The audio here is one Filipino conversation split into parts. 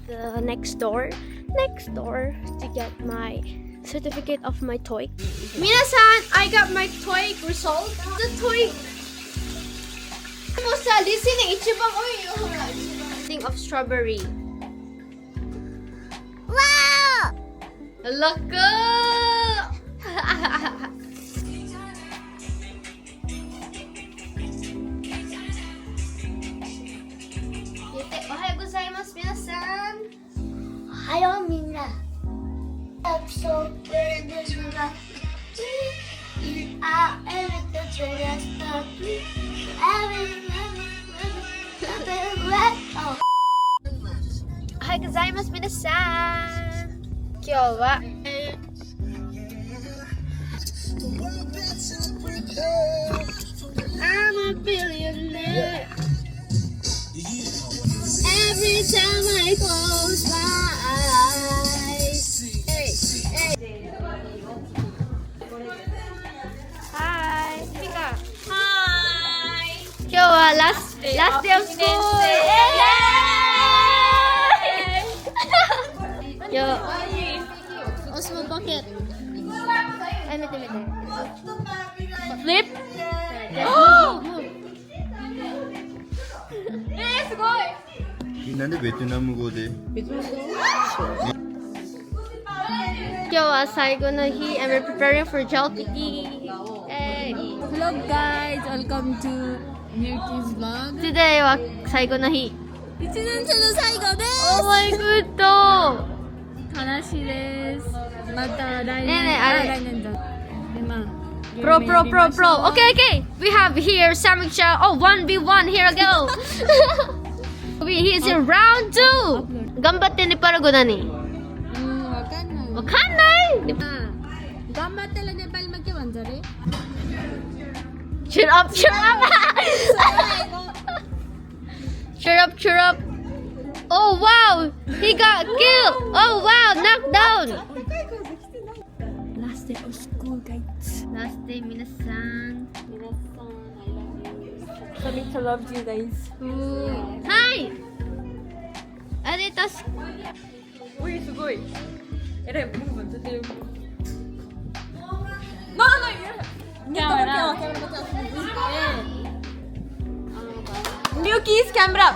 the next door to get my certificate of my TOEIC. Minasan, I got my TOEIC result. The TOEIC. Thing of strawberry. Wow! Look! Ohayou gozaimasu, minasan. Ohayou minna. So Ohayou gozaimasu, minasan. Kyou wa I'm a billionaire. Every time I close my eyes. Hey, hey. Hi. Mika. Hi. Yo, last day of school. Yay! Yo. Osmo bucket. Ay, mete. Flip. Oh! すごい。なんでベトナム語で？今日は最後の日 and we're preparing for JLPT. Hey. Hello guys, welcome to Milky's vlog. Today は最後の日。1年生の最後で Oh my god! す。悲しいです。また来年。ねえねえあれ来年だ。でまあ。Pro. Okay. We have here Samiksha. Oh, 1v1. Here we go. He is in round 2. 頑張ってね、パラゴだね。わかんない。わかんない頑張ってるネパール巻きワンザレ。Cheer up. Cheer up. Oh wow. He got killed. Oh wow. Knocked down. Last day of school, guys. Last day, 皆さん。Samika loves you guys. Hi. あれたす。おいすごい。えらいブンブン出てる。Camera. Milky's camera.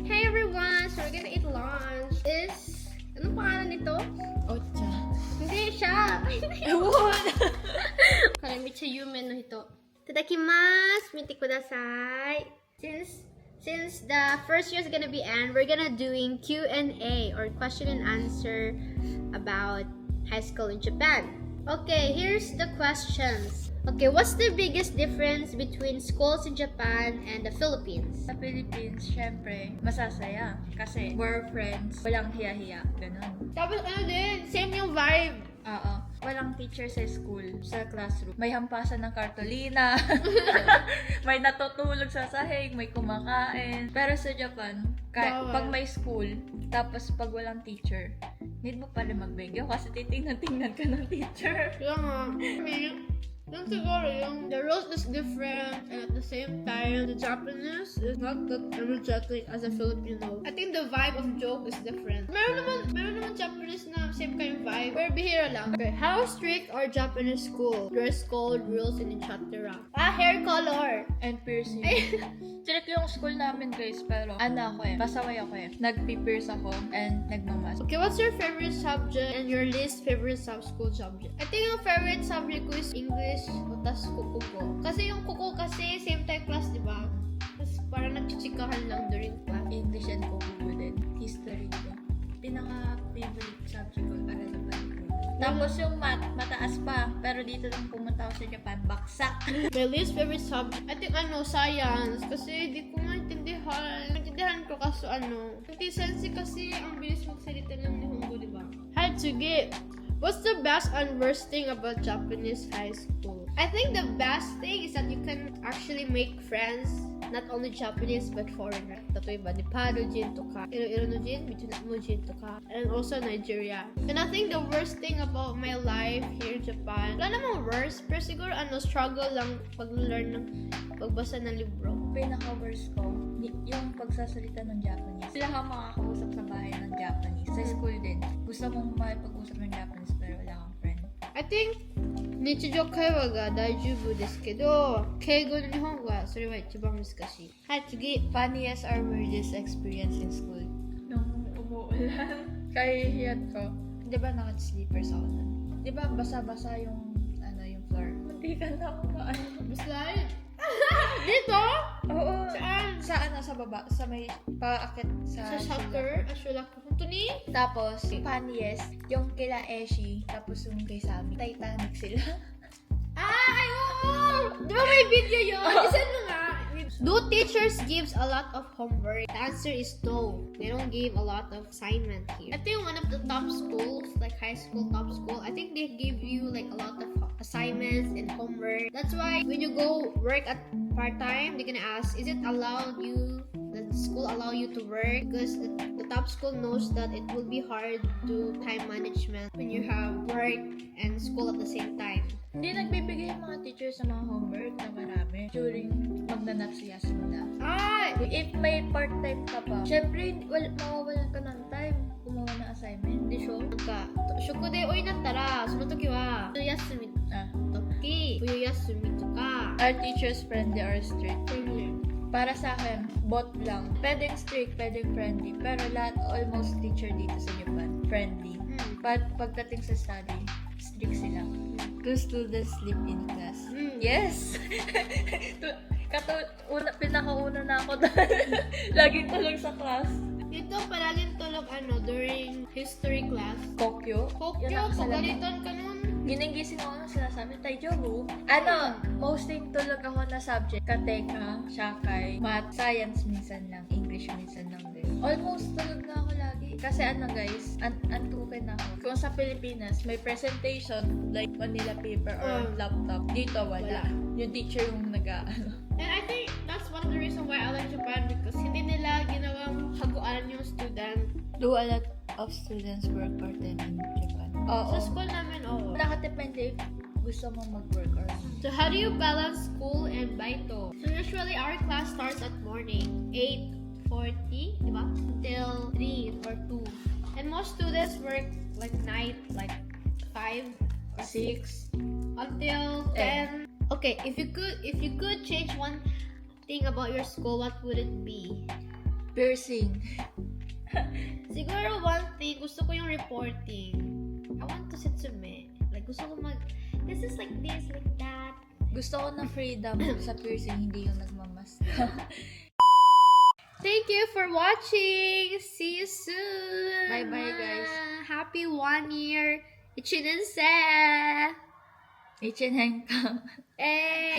Hey everyone, so we're gonna eat lunch. Anong pangalan nito? Ocha. Hindi siya. Karamicha yumen no hito. Itadakimasu. Mite kudasai. Since the first year is gonna be end, we're gonna doing Q&A or question and answer about high school in Japan. Okay, here's the questions. Okay, what's the biggest difference between schools in Japan and the Philippines? Sa Philippines, syempre, masasaya. Kasi we're friends, walang hiya-hiya. Ganon. Tapos ano din, same yung vibe. Oo. Walang teacher sa school, sa classroom. May hampasan ng kartolina. May natutulog sa sahig, may kumakain. Pero sa Japan, pag may school, tapos pag walang teacher, need mo pala magbigyo kasi titingnan-tingnan ka ng teacher. Kaya nga, yung siguro yung the rules is different and at the same time the Japanese is not that energetic as a Filipino. I think the vibe of joke is different. Meron naman Japanese na same kayong vibe. Pero bihira lang. Okay, how strict are Japanese school? Dress code, rules, and etc. Hair color. And piercing. Strict yung school namin guys, pero pasaway ako eh. Nagpi-pierce ako and nagmamas. Okay, what's your favorite subject and your least favorite school subject? I think yung favorite subject ko is English o tas kuko ko. Kasi yung kuko kasi same type class, di ba? Tapos parang nagchichikahan lang during class. English and Kokugo din. History ko. Pinaka-favorite subject ko, aralan ko. Tapos yung math, mataas pa. Pero dito lang pumunta ako sa Japan, baksak. My least favorite subject, I think science. Kasi di ko maintindihan. Maintindihan ko kaso Sensi kasi ang bilis magsalita ng Nihongo, di ba? Hatsugi, what's the best and worst thing about Japanese high school? I think the best thing is that you can actually make friends, not only Japanese but foreigner. Tatoiba, Nepal jin to ka, Iloilo jin, Vietnam jin to ka, and also Nigeria. And I think the worst thing about my life here in Japan, wala namang worst, pero siguro struggle lang pag-learn ng pagbasa ng libro. Pinaka-worst ko, yung pag magsasalita ng Japanese. Sila ka makakausap sa bahay ng Japanese. Sa school din. Gusto mong makipag-usap ng Japanese pero wala kang friend. I think 日常会話が大丈夫ですけど、敬語の日本語はそれは一番難しい。はい、次。 Funniest or weirdest experience in school? Nung umuulan. Kahihiyan ko. Di ba naka-sleepers ako nun? Di ba basa-basa yung, yung floor? Hindi ka na ako maano. Slide? Dito? Oo. Saan? Sa baba. Sa may paakit sa Sa soccer? Ashulak. Honto ni? Tapos, funniest, yung kila Eshi, tapos yung kay Sammy. Titanic sila. Ay, oo! Di ba may video yun? Isend mo nga. Do teachers gives a lot of homework? The answer is no. They don't give a lot of assignment here. I think one of the top schools, like high school, top school, I think they give you like a lot of assignments and homework. That's why when you go work at part-time, they're gonna ask, is it allowed you, does the school allow you to work? Because the top school knows that it will be hard to do time management when you have work and school at the same time. Hindi nagbibigay yung mga teachers sa mga homework na marami during magnanapsiyas mo na. Ay! If may part-time ka pa, syempre, mawawalan ka ng time gumawa ng assignment. Di sure? 宿題多いなったら、その時は、冬休みの時、冬休みとか、 Are teachers friendly or strict? Para sa akin, both lang. Pwedeng strict, pwedeng friendly. Pero almost teacher dito sa Japan, friendly. But pagdating sa study, strict sila. Do students sleep in class? Yes! Pinakauna na ako doon. Laging tulog sa class. Dito palaging tulog during history class. Kokyo? Kokyo, pagalitan ka nun. Giningising ako ng sinasabi, Taijobu. Mostly tulog ako na subject. Kateka, Shakai, Math, Science minsan lang, English minsan lang din. Almost tulog na ako lagi. Kasi guys, antukin ako. Kung sa Pilipinas, may presentation, like Manila paper or laptop. Dito, wala. Yung teacher yung And I think that's one of the reasons why I like Japan because hindi nila ginawang haguan yung student. Do a lot of students work part-time in Japan? Oo. Sa school namin, oo. Nakadepende if gusto mo mag-work or not. So how do you balance school and baito? So usually our class starts at morning, 8:40, diba? Until 3 or 2. And most students work like night, like 5 or 6 until 10. Okay, if you could change one thing about your school, what would it be? Piercing. Siguro one thing, gusto ko yung reporting. I want to setsume. Like, gusto ko this is like this, like that. Gusto ko na freedom sa piercing, hindi yung nagmamas. Thank you for watching. See you soon. Bye-bye, guys. Happy 1 year. Ichinense. Ichineng ka. Hey.